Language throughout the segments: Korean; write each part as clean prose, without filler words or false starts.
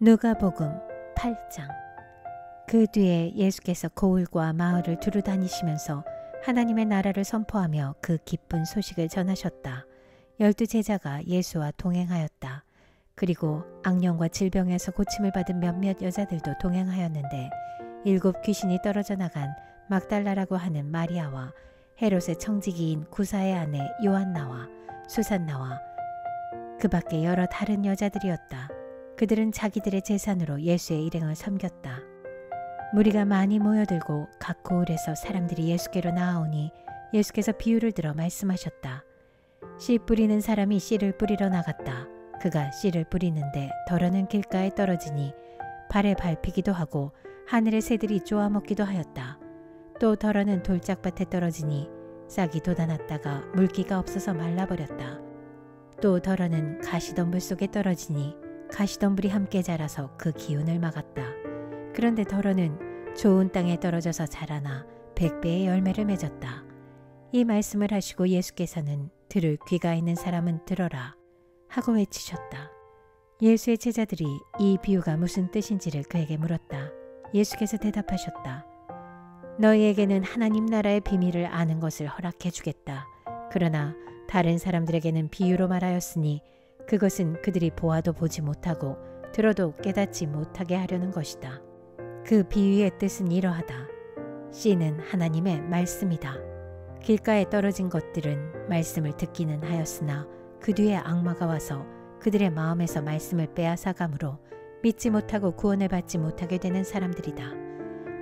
누가복음 8장. 그 뒤에 예수께서 고을과 마을을 두루 다니시면서 하나님의 나라를 선포하며 그 기쁜 소식을 전하셨다. 12 제자가 예수와 동행하였다. 그리고 악령과 질병에서 고침을 받은 몇몇 여자들도 동행하였는데 7 귀신이 떨어져 나간 막달라라고 하는 마리아와 헤롯의 청지기인 구사의 아내 요한나와 수산나와 그 밖에 여러 다른 여자들이었다. 그들은 자기들의 재산으로 예수의 일행을 섬겼다. 무리가 많이 모여들고 각 고을에서 사람들이 예수께로 나아오니 예수께서 비유를 들어 말씀하셨다. 씨 뿌리는 사람이 씨를 뿌리러 나갔다. 그가 씨를 뿌리는데 덜어는 길가에 떨어지니 발에 밟히기도 하고 하늘의 새들이 쪼아먹기도 하였다. 또 덜어는 돌짝밭에 떨어지니 싹이 돋아났다가 물기가 없어서 말라버렸다. 또 덜어는 가시덤불 속에 떨어지니 가시덤불이 함께 자라서 그 기운을 막았다. 그런데 덜어는 좋은 땅에 떨어져서 자라나 100배의 열매를 맺었다. 이 말씀을 하시고 예수께서는 들을 귀가 있는 사람은 들어라 하고 외치셨다. 예수의 제자들이 이 비유가 무슨 뜻인지를 그에게 물었다. 예수께서 대답하셨다. 너희에게는 하나님 나라의 비밀을 아는 것을 허락해 주겠다. 그러나 다른 사람들에게는 비유로 말하였으니 그것은 그들이 보아도 보지 못하고 들어도 깨닫지 못하게 하려는 것이다. 그 비유의 뜻은 이러하다. 씨는 하나님의 말씀이다. 길가에 떨어진 것들은 말씀을 듣기는 하였으나 그 뒤에 악마가 와서 그들의 마음에서 말씀을 빼앗아가므로 믿지 못하고 구원을 받지 못하게 되는 사람들이다.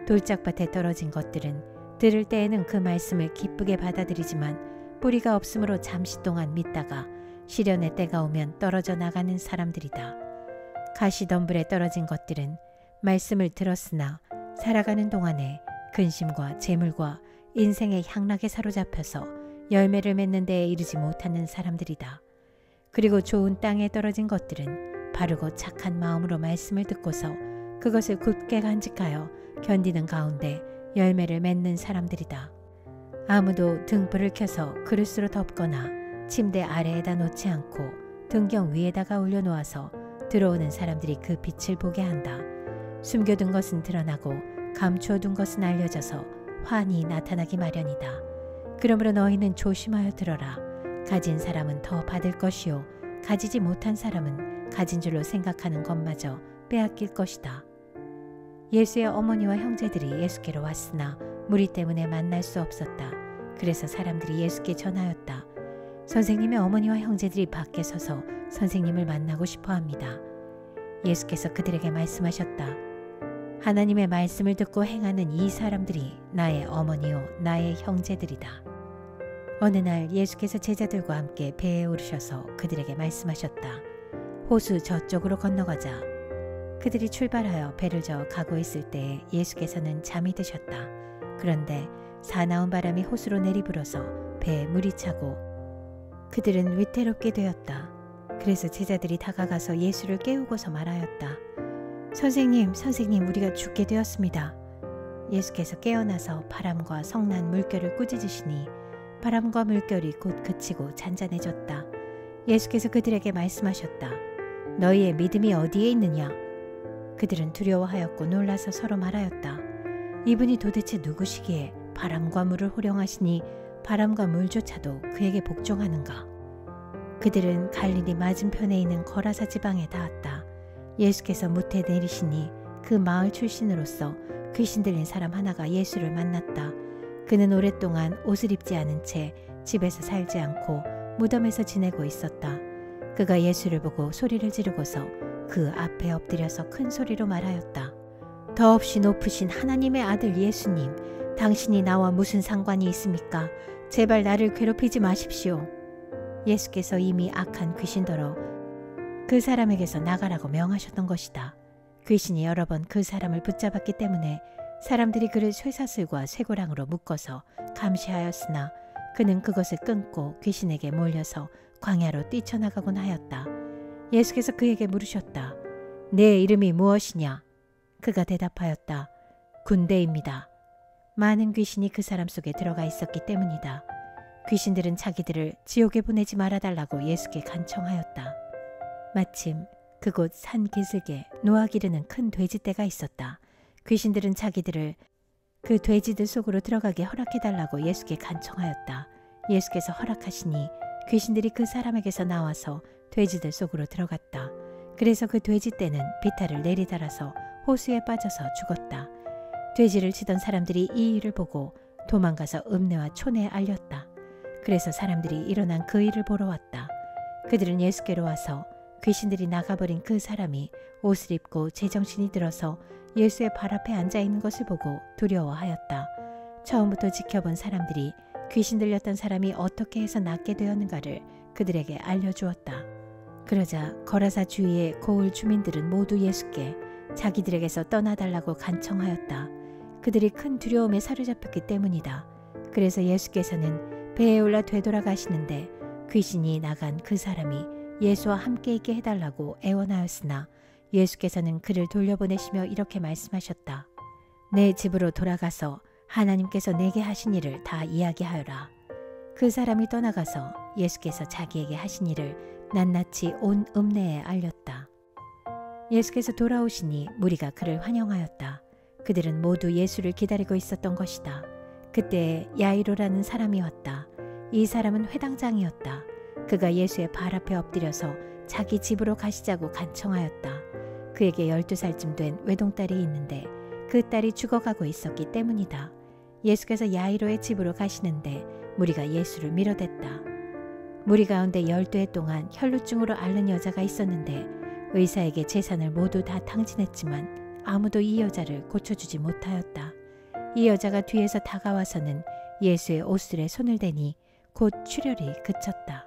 돌짝밭에 떨어진 것들은 들을 때에는 그 말씀을 기쁘게 받아들이지만 뿌리가 없으므로 잠시 동안 믿다가 시련의 때가 오면 떨어져 나가는 사람들이다. 가시덤불에 떨어진 것들은 말씀을 들었으나 살아가는 동안에 근심과 재물과 인생의 향락에 사로잡혀서 열매를 맺는 데에 이르지 못하는 사람들이다. 그리고 좋은 땅에 떨어진 것들은 바르고 착한 마음으로 말씀을 듣고서 그것을 굳게 간직하여 견디는 가운데 열매를 맺는 사람들이다. 아무도 등불을 켜서 그릇으로 덮거나 침대 아래에다 놓지 않고 등경 위에다가 올려놓아서 들어오는 사람들이 그 빛을 보게 한다. 숨겨둔 것은 드러나고 감추어둔 것은 알려져서 환히 나타나기 마련이다. 그러므로 너희는 조심하여 들어라. 가진 사람은 더 받을 것이요 가지지 못한 사람은 가진 줄로 생각하는 것마저 빼앗길 것이다. 예수의 어머니와 형제들이 예수께로 왔으나 무리 때문에 만날 수 없었다. 그래서 사람들이 예수께 전하였다. 선생님의 어머니와 형제들이 밖에 서서 선생님을 만나고 싶어 합니다. 예수께서 그들에게 말씀하셨다. 하나님의 말씀을 듣고 행하는 이 사람들이 나의 어머니요 나의 형제들이다. 어느 날 예수께서 제자들과 함께 배에 오르셔서 그들에게 말씀하셨다. 호수 저쪽으로 건너가자. 그들이 출발하여 배를 저어 가고 있을 때에 예수께서는 잠이 드셨다. 그런데 사나운 바람이 호수로 내리불어서 배에 물이 차고 그들은 위태롭게 되었다. 그래서 제자들이 다가가서 예수를 깨우고서 말하였다. 선생님, 선생님, 우리가 죽게 되었습니다. 예수께서 깨어나서 바람과 성난 물결을 꾸짖으시니 바람과 물결이 곧 그치고 잔잔해졌다. 예수께서 그들에게 말씀하셨다. 너희의 믿음이 어디에 있느냐? 그들은 두려워하였고 놀라서 서로 말하였다. 이분이 도대체 누구시기에 바람과 물을 호령하시니 바람과 물조차도 그에게 복종하는가? 그들은 갈릴리 맞은편에 있는 거라사 지방에 닿았다. 예수께서 무태 내리시니 그 마을 출신으로서 귀신 들린 사람 하나가 예수를 만났다. 그는 오랫동안 옷을 입지 않은 채 집에서 살지 않고 무덤에서 지내고 있었다. 그가 예수를 보고 소리를 지르고서 그 앞에 엎드려서 큰 소리로 말하였다. 더없이 높으신 하나님의 아들 예수님, 당신이 나와 무슨 상관이 있습니까? 제발 나를 괴롭히지 마십시오. 예수께서 이미 악한 귀신더러 그 사람에게서 나가라고 명하셨던 것이다. 귀신이 여러 번 그 사람을 붙잡았기 때문에 사람들이 그를 쇠사슬과 쇠고랑으로 묶어서 감시하였으나 그는 그것을 끊고 귀신에게 몰려서 광야로 뛰쳐나가곤 하였다. 예수께서 그에게 물으셨다. 내 이름이 무엇이냐? 그가 대답하였다. 군대입니다. 많은 귀신이 그 사람 속에 들어가 있었기 때문이다. 귀신들은 자기들을 지옥에 보내지 말아달라고 예수께 간청하였다. 마침 그곳 산 기슭에 노아 기르는 큰 돼지떼가 있었다. 귀신들은 자기들을 그 돼지들 속으로 들어가게 허락해달라고 예수께 간청하였다. 예수께서 허락하시니 귀신들이 그 사람에게서 나와서 돼지들 속으로 들어갔다. 그래서 그 돼지떼는 비탈을 내리달아서 호수에 빠져서 죽었다. 돼지를 치던 사람들이 이 일을 보고 도망가서 읍내와 촌에 알렸다. 그래서 사람들이 일어난 그 일을 보러 왔다. 그들은 예수께로 와서 귀신들이 나가버린 그 사람이 옷을 입고 제정신이 들어서 예수의 발 앞에 앉아있는 것을 보고 두려워하였다. 처음부터 지켜본 사람들이 귀신 들렸던 사람이 어떻게 해서 낫게 되었는가를 그들에게 알려주었다. 그러자 거라사 주위의 고을 주민들은 모두 예수께 자기들에게서 떠나달라고 간청하였다. 그들이 큰 두려움에 사로잡혔기 때문이다. 그래서 예수께서는 배에 올라 되돌아가시는데 귀신이 나간 그 사람이 예수와 함께 있게 해달라고 애원하였으나 예수께서는 그를 돌려보내시며 이렇게 말씀하셨다. 내 집으로 돌아가서 하나님께서 내게 하신 일을 다 이야기하여라. 그 사람이 떠나가서 예수께서 자기에게 하신 일을 낱낱이 온 읍내에 알렸다. 예수께서 돌아오시니 무리가 그를 환영하였다. 그들은 모두 예수를 기다리고 있었던 것이다. 그때 야이로라는 사람이 왔다. 이 사람은 회당장이었다. 그가 예수의 발 앞에 엎드려서 자기 집으로 가시자고 간청하였다. 그에게 12살쯤 된 외동딸이 있는데 그 딸이 죽어가고 있었기 때문이다. 예수께서 야이로의 집으로 가시는데 무리가 예수를 밀어댔다. 무리 가운데 12해 동안 혈루증으로 앓는 여자가 있었는데 의사에게 재산을 모두 다 탕진했지만 아무도 이 여자를 고쳐주지 못하였다. 이 여자가 뒤에서 다가와서는 예수의 옷술에 손을 대니 곧 출혈이 그쳤다.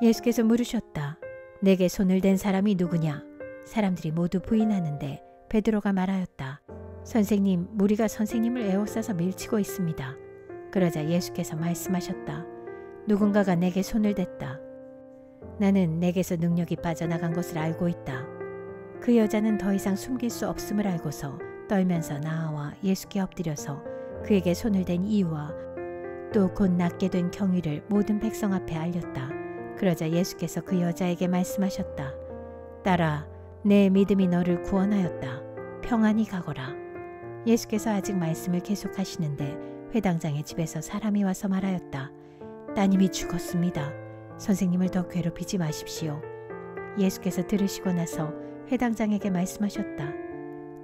예수께서 물으셨다. 내게 손을 댄 사람이 누구냐? 사람들이 모두 부인하는데 베드로가 말하였다. 선생님, 무리가 선생님을 에워싸서 밀치고 있습니다. 그러자 예수께서 말씀하셨다. 누군가가 내게 손을 댔다. 나는 내게서 능력이 빠져나간 것을 알고 있다. 그 여자는 더 이상 숨길 수 없음을 알고서 떨면서 나아와 예수께 엎드려서 그에게 손을 댄 이유와 또 곧 낫게 된 경위를 모든 백성 앞에 알렸다. 그러자 예수께서 그 여자에게 말씀하셨다. 딸아, 내 믿음이 너를 구원하였다. 평안히 가거라. 예수께서 아직 말씀을 계속하시는데 회당장의 집에서 사람이 와서 말하였다. 따님이 죽었습니다. 선생님을 더 괴롭히지 마십시오. 예수께서 들으시고 나서 회당장에게 말씀하셨다.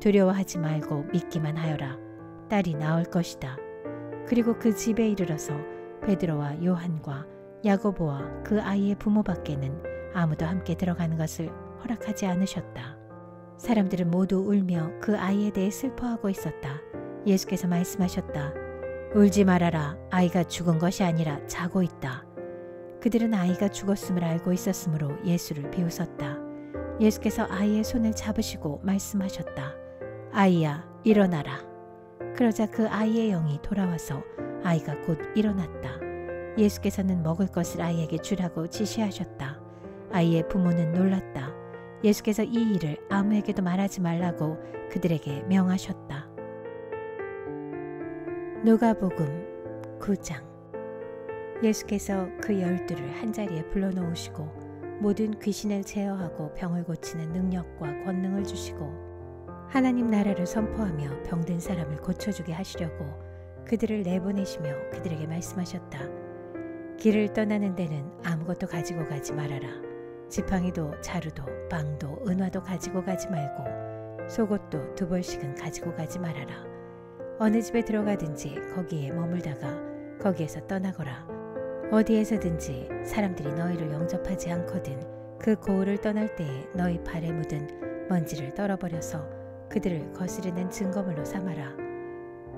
두려워하지 말고 믿기만 하여라. 딸이 나을 것이다. 그리고 그 집에 이르러서 베드로와 요한과 야고보와 그 아이의 부모밖에는 아무도 함께 들어가는 것을 허락하지 않으셨다. 사람들은 모두 울며 그 아이에 대해 슬퍼하고 있었다. 예수께서 말씀하셨다. 울지 말아라. 아이가 죽은 것이 아니라 자고 있다. 그들은 아이가 죽었음을 알고 있었으므로 예수를 비웃었다. 예수께서 아이의 손을 잡으시고 말씀하셨다. 아이야, 일어나라. 그러자 그 아이의 영이 돌아와서 아이가 곧 일어났다. 예수께서는 먹을 것을 아이에게 주라고 지시하셨다. 아이의 부모는 놀랐다. 예수께서 이 일을 아무에게도 말하지 말라고 그들에게 명하셨다. 누가복음 9장. 예수께서 그 12를 한자리에 불러놓으시고 모든 귀신을 제어하고 병을 고치는 능력과 권능을 주시고 하나님 나라를 선포하며 병든 사람을 고쳐주게 하시려고 그들을 내보내시며 그들에게 말씀하셨다. 길을 떠나는 데는 아무것도 가지고 가지 말아라. 지팡이도 자루도 빵도 은화도 가지고 가지 말고 속옷도 2벌씩은 가지고 가지 말아라. 어느 집에 들어가든지 거기에 머물다가 거기에서 떠나거라. 어디에서든지 사람들이 너희를 영접하지 않거든 그 고을을 떠날 때에 너희 발에 묻은 먼지를 떨어버려서 그들을 거스르는 증거물로 삼아라.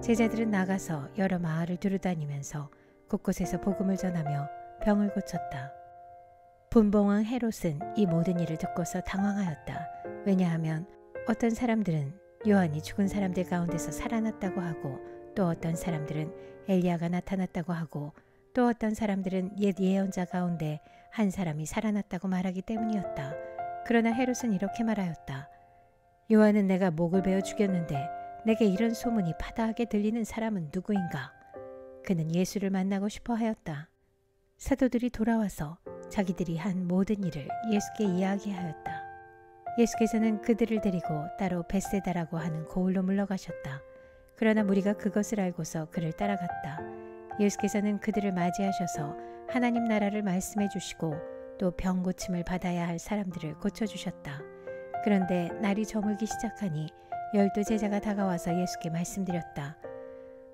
제자들은 나가서 여러 마을을 두루다니면서 곳곳에서 복음을 전하며 병을 고쳤다. 분봉왕 헤롯은 이 모든 일을 듣고서 당황하였다. 왜냐하면 어떤 사람들은 요한이 죽은 사람들 가운데서 살아났다고 하고 또 어떤 사람들은 엘리야가 나타났다고 하고 또 어떤 사람들은 옛 예언자 가운데 한 사람이 살아났다고 말하기 때문이었다. 그러나 헤롯은 이렇게 말하였다. 요한은 내가 목을 베어 죽였는데 내게 이런 소문이 파다하게 들리는 사람은 누구인가? 그는 예수를 만나고 싶어 하였다. 사도들이 돌아와서 자기들이 한 모든 일을 예수께 이야기하였다. 예수께서는 그들을 데리고 따로 벳세다라고 하는 고을로 물러가셨다. 그러나 무리가 그것을 알고서 그를 따라갔다. 예수께서는 그들을 맞이하셔서 하나님 나라를 말씀해 주시고 또 병 고침을 받아야 할 사람들을 고쳐주셨다. 그런데 날이 저물기 시작하니 12 제자가 다가와서 예수께 말씀드렸다.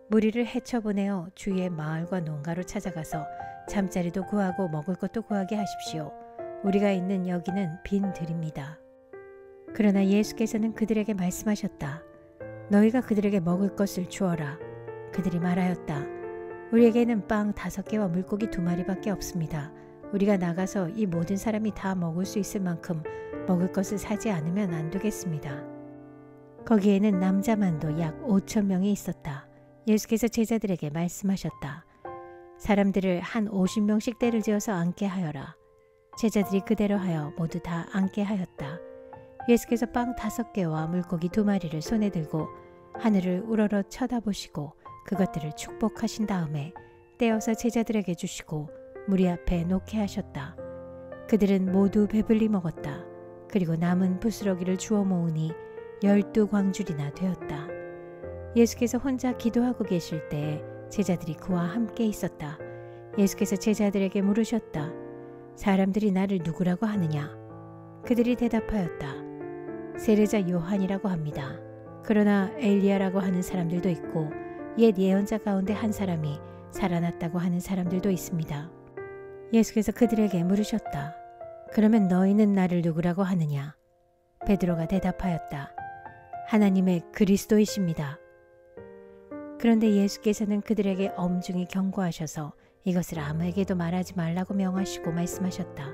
무리를 헤쳐보내어 주위의 마을과 농가로 찾아가서 잠자리도 구하고 먹을 것도 구하게 하십시오. 우리가 있는 여기는 빈 들입니다. 그러나 예수께서는 그들에게 말씀하셨다. 너희가 그들에게 먹을 것을 주어라. 그들이 말하였다. 우리에게는 빵 5개와 물고기 2마리밖에 없습니다. 우리가 나가서 이 모든 사람이 다 먹을 수 있을 만큼 먹을 것을 사지 않으면 안 되겠습니다. 거기에는 남자만도 약 5,000명이 있었다. 예수께서 제자들에게 말씀하셨다. 사람들을 한 50명씩 때를 지어서 앉게 하여라. 제자들이 그대로 하여 모두 다 앉게 하였다. 예수께서 빵 5개와 물고기 2마리를 손에 들고 하늘을 우러러 쳐다보시고 그것들을 축복하신 다음에 떼어서 제자들에게 주시고 무리 앞에 놓게 하셨다. 그들은 모두 배불리 먹었다. 그리고 남은 부스러기를 주워 모으니 12광줄이나 되었다. 예수께서 혼자 기도하고 계실 때 제자들이 그와 함께 있었다. 예수께서 제자들에게 물으셨다. 사람들이 나를 누구라고 하느냐? 그들이 대답하였다. 세례자 요한이라고 합니다. 그러나 엘리야라고 하는 사람들도 있고 옛 예언자 가운데 한 사람이 살아났다고 하는 사람들도 있습니다. 예수께서 그들에게 물으셨다. 그러면 너희는 나를 누구라고 하느냐? 베드로가 대답하였다. 하나님의 그리스도이십니다. 그런데 예수께서는 그들에게 엄중히 경고하셔서 이것을 아무에게도 말하지 말라고 명하시고 말씀하셨다.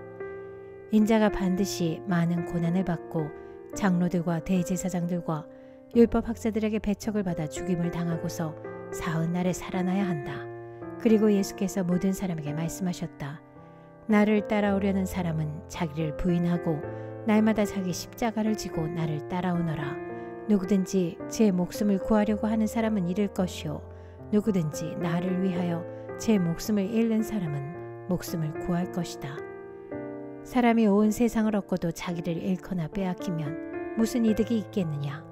인자가 반드시 많은 고난을 받고 장로들과 대제사장들과 율법학자들에게 배척을 받아 죽임을 당하고서 사흘날에 살아나야 한다. 그리고 예수께서 모든 사람에게 말씀하셨다. 나를 따라오려는 사람은 자기를 부인하고 날마다 자기 십자가를 지고 나를 따라오너라. 누구든지 제 목숨을 구하려고 하는 사람은 잃을 것이요 누구든지 나를 위하여 제 목숨을 잃는 사람은 목숨을 구할 것이다. 사람이 온 세상을 얻고도 자기를 잃거나 빼앗기면 무슨 이득이 있겠느냐?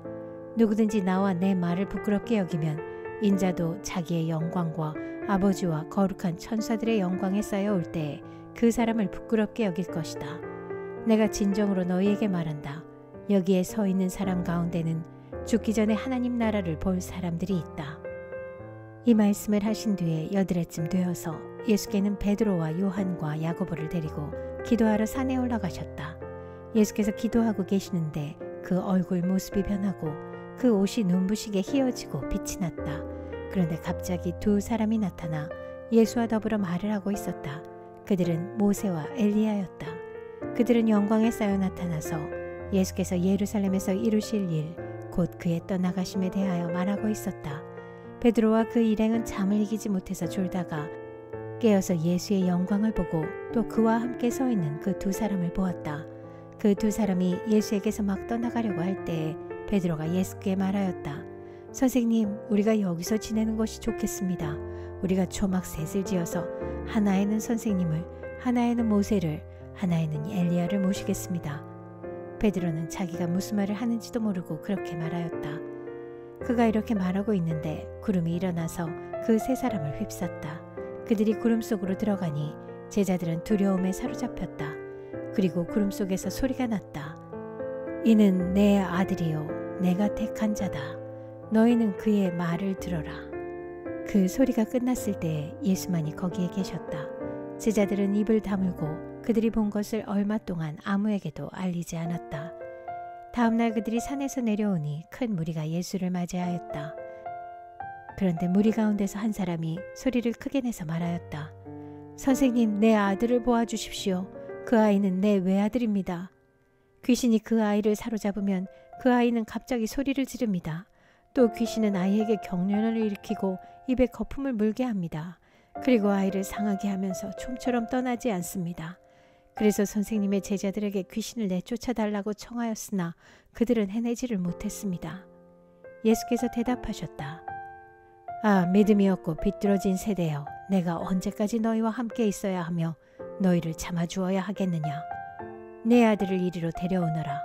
누구든지 나와 내 말을 부끄럽게 여기면 인자도 자기의 영광과 아버지와 거룩한 천사들의 영광에 쌓여올 때에 그 사람을 부끄럽게 여길 것이다. 내가 진정으로 너희에게 말한다. 여기에 서 있는 사람 가운데는 죽기 전에 하나님 나라를 볼 사람들이 있다. 이 말씀을 하신 뒤에 8해쯤 되어서 예수께는 베드로와 요한과 야고보를 데리고 기도하러 산에 올라가셨다. 예수께서 기도하고 계시는데 그 얼굴 모습이 변하고 그 옷이 눈부시게 휘어지고 빛이 났다. 그런데 갑자기 2 사람이 나타나 예수와 더불어 말을 하고 있었다. 그들은 모세와 엘리야였다. 그들은 영광에 쌓여 나타나서 예수께서 예루살렘에서 이루실 일, 곧 그의 떠나가심에 대하여 말하고 있었다. 베드로와 그 일행은 잠을 이기지 못해서 졸다가 깨어서 예수의 영광을 보고 또 그와 함께 서 있는 그 2 사람을 보았다. 그 2 사람이 예수에게서 막 떠나가려고 할 때에 베드로가 예수께 말하였다. 선생님, 우리가 여기서 지내는 것이 좋겠습니다. 우리가 초막셋을 지어서 하나에는 선생님을, 하나에는 모세를, 하나에는 엘리야를 모시겠습니다. 베드로는 자기가 무슨 말을 하는지도 모르고 그렇게 말하였다. 그가 이렇게 말하고 있는데 구름이 일어나서 그 3 사람을 휩쌌다. 그들이 구름 속으로 들어가니 제자들은 두려움에 사로잡혔다. 그리고 구름 속에서 소리가 났다. 이는 내 아들이요 내가 택한 자다. 너희는 그의 말을 들어라. 그 소리가 끝났을 때 예수만이 거기에 계셨다. 제자들은 입을 다물고 그들이 본 것을 얼마 동안 아무에게도 알리지 않았다. 다음날 그들이 산에서 내려오니 큰 무리가 예수를 맞이하였다. 그런데 무리 가운데서 한 사람이 소리를 크게 내서 말하였다. 선생님, 내 아들을 보아주십시오. 그 아이는 내 외아들입니다. 귀신이 그 아이를 사로잡으면 그 아이는 갑자기 소리를 지릅니다. 또 귀신은 아이에게 경련을 일으키고 입에 거품을 물게 합니다. 그리고 아이를 상하게 하면서 좀처럼 떠나지 않습니다. 그래서 선생님의 제자들에게 귀신을 내쫓아달라고 청하였으나 그들은 해내지를 못했습니다. 예수께서 대답하셨다. 아, 믿음이 없고 비뚤어진 세대여, 내가 언제까지 너희와 함께 있어야 하며 너희를 참아주어야 하겠느냐. 내 아들을 이리로 데려오너라.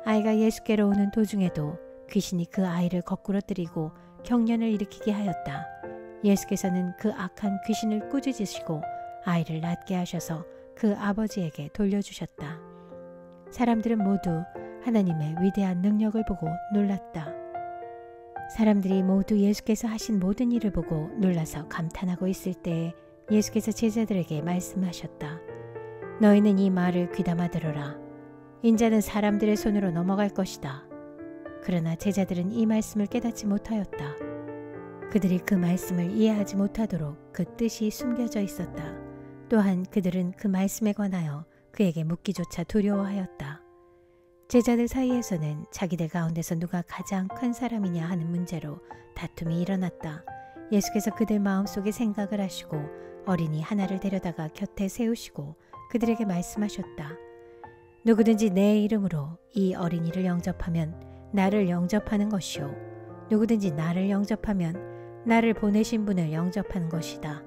아이가 예수께로 오는 도중에도 귀신이 그 아이를 거꾸러뜨리고 경련을 일으키게 하였다. 예수께서는 그 악한 귀신을 꾸짖으시고 아이를 낫게 하셔서 그 아버지에게 돌려주셨다. 사람들은 모두 하나님의 위대한 능력을 보고 놀랐다. 사람들이 모두 예수께서 하신 모든 일을 보고 놀라서 감탄하고 있을 때에 예수께서 제자들에게 말씀하셨다. 너희는 이 말을 귀담아 들어라. 인자는 사람들의 손으로 넘어갈 것이다. 그러나 제자들은 이 말씀을 깨닫지 못하였다. 그들이 그 말씀을 이해하지 못하도록 그 뜻이 숨겨져 있었다. 또한 그들은 그 말씀에 관하여 그에게 묻기조차 두려워하였다. 제자들 사이에서는 자기들 가운데서 누가 가장 큰 사람이냐 하는 문제로 다툼이 일어났다. 예수께서 그들 마음속에 생각을 하시고 어린이 하나를 데려다가 곁에 세우시고 그들에게 말씀하셨다. 누구든지 내 이름으로 이 어린이를 영접하면 나를 영접하는 것이요. 누구든지 나를 영접하면 나를 보내신 분을 영접하는 것이다.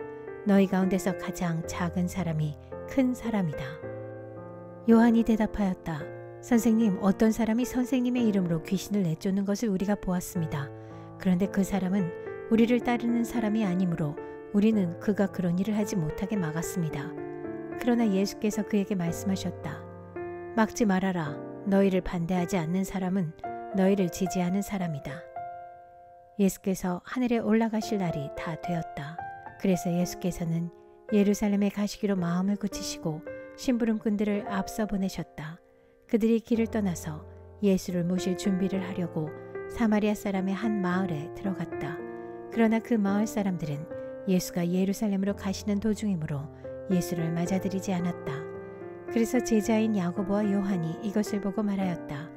너희 가운데서 가장 작은 사람이 큰 사람이다. 요한이 대답하였다. 선생님, 어떤 사람이 선생님의 이름으로 귀신을 내쫓는 것을 우리가 보았습니다. 그런데 그 사람은 우리를 따르는 사람이 아니므로 우리는 그가 그런 일을 하지 못하게 막았습니다. 그러나 예수께서 그에게 말씀하셨다. 막지 말아라. 너희를 반대하지 않는 사람은 너희를 지지하는 사람이다. 예수께서 하늘에 올라가실 날이 다 되었다. 그래서 예수께서는 예루살렘에 가시기로 마음을 굳히시고 심부름꾼들을 앞서 보내셨다. 그들이 길을 떠나서 예수를 모실 준비를 하려고 사마리아 사람의 한 마을에 들어갔다. 그러나 그 마을 사람들은 예수가 예루살렘으로 가시는 도중이므로 예수를 맞아들이지 않았다. 그래서 제자인 야고보와 요한이 이것을 보고 말하였다.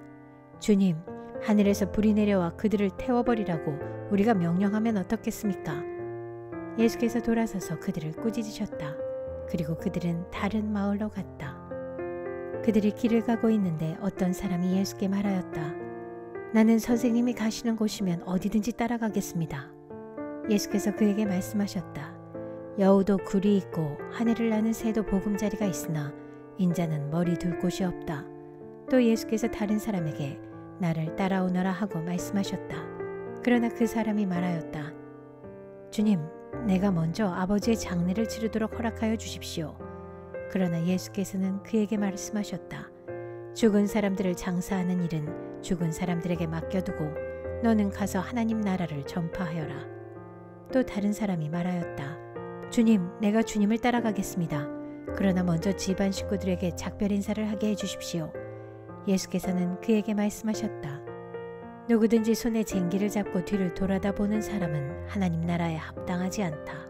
주님, 하늘에서 불이 내려와 그들을 태워버리라고 우리가 명령하면 어떻겠습니까? 예수께서 돌아서서 그들을 꾸짖으셨다. 그리고 그들은 다른 마을로 갔다. 그들이 길을 가고 있는데 어떤 사람이 예수께 말하였다. 나는 선생님이 가시는 곳이면 어디든지 따라가겠습니다. 예수께서 그에게 말씀하셨다. 여우도 굴이 있고 하늘을 나는 새도 보금자리가 있으나 인자는 머리 둘 곳이 없다. 또 예수께서 다른 사람에게 나를 따라오너라 하고 말씀하셨다. 그러나 그 사람이 말하였다. 주님, 내가 먼저 아버지의 장례를 치르도록 허락하여 주십시오. 그러나 예수께서는 그에게 말씀하셨다. 죽은 사람들을 장사하는 일은 죽은 사람들에게 맡겨두고 너는 가서 하나님 나라를 전파하여라. 또 다른 사람이 말하였다. 주님, 내가 주님을 따라가겠습니다. 그러나 먼저 집안 식구들에게 작별 인사를 하게 해주십시오. 예수께서는 그에게 말씀하셨다. 누구든지 손에 쟁기를 잡고 뒤를 돌아다 보는 사람은 하나님 나라에 합당하지 않다.